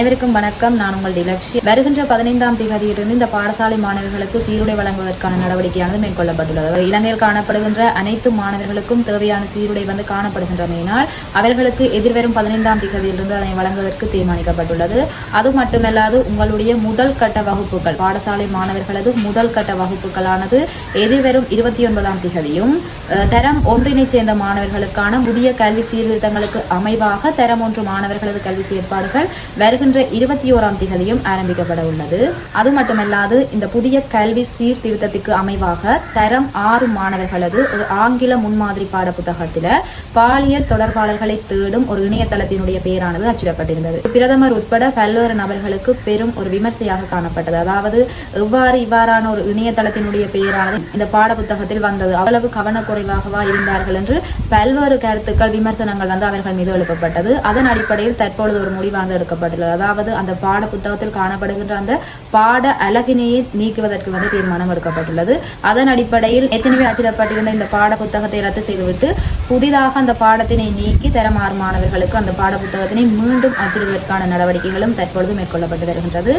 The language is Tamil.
அனைவருக்கும் வணக்கம். நான் உங்கள் டிலக்ஷி. வருகின்ற 15ஆம் தேதியிலிருந்து இந்த பாடசாலை மாணவர்களுக்கு சீருடை வழங்குவதற்கான நடவடிக்கையானது மேற்கொள்ளப்பட்டுள்ளது. இலங்கையில் காணப்படுகின்ற அனைத்து மாணவர்களுக்கும் தேவையான சீருடை காணப்படுகின்றமையினால் அவர்களுக்கு எதிர்வரும் 15ஆம் தேதியிலிருந்து அதனை வழங்குவதற்கு தீர்மானிக்கப்பட்டுள்ளது. அது மட்டுமல்லாது உங்களுடைய முதல் கட்ட வகுப்புகள், பாடசாலை மாணவர்களது முதல் கட்ட வகுப்புகளானது எதிர்வரும் 29ஆம் தேதியும் தரம் ஒன்றினை சேர்ந்த மாணவர்களுக்கான புதிய கல்வி சீர்திருத்தங்களுக்கு அமைவாக தரம் 1 மாணவர்களது கல்வி செயற்பாடுகள் வருகின்ற 21ஆம் தேதியும் ஆரம்பிக்கப்பட உள்ளது. அது மட்டுமல்லாது இந்த புதிய கல்வி சீர்திருத்தத்துக்கு அமைவாக தரம் 6 மாணவர்களது ஒரு ஆங்கில முன்மாதிரி பாட புத்தகத்தில் பாலியல் தொடர்பாளர்களை தேடும் ஒரு இணையதளத்தினுடைய பெயரானது அச்சிடப்பட்டிருந்தது. பிரதமர் உட்பட பல்வேறு நபர்களுக்கு பெரும் ஒரு விமர்சையாக காணப்பட்டது. அதாவது இவ்வாறான ஒரு இணையதளத்தினுடைய பெயரானது இந்த பாட புத்தகத்தில் வந்தது, அவ்வளவு கவனக்குறைவாகவா இருந்தார்கள் என்று பல்வேறு கருத்துக்கள் விமர்சனங்கள் அவர்கள் மீது எழுப்பப்பட்டது. அதன் அடிப்படையில் தற்பொழுது ஒரு முடிவானது எடுக்கப்பட்டுள்ளது. அதாவது அந்த பாட புத்தகத்தில் காணப்படுகின்ற அந்த பாட அழகினையை நீக்குவதற்கு தீர்மானம் எடுக்கப்பட்டுள்ளது. அதன் அடிப்படையில் ஏற்கனவே அச்சிடப்பட்டிருந்த இந்த பாட புத்தகத்தை ரத்து செய்துவிட்டு புதிதாக அந்த பாடத்தினை நீக்கி தரம் 6 மாணவர்களுக்கு அந்த பாட புத்தகத்தினை மீண்டும் அச்சிடுவதற்கான நடவடிக்கைகளும் தற்பொழுது மேற்கொள்ளப்பட்டு வருகின்றது.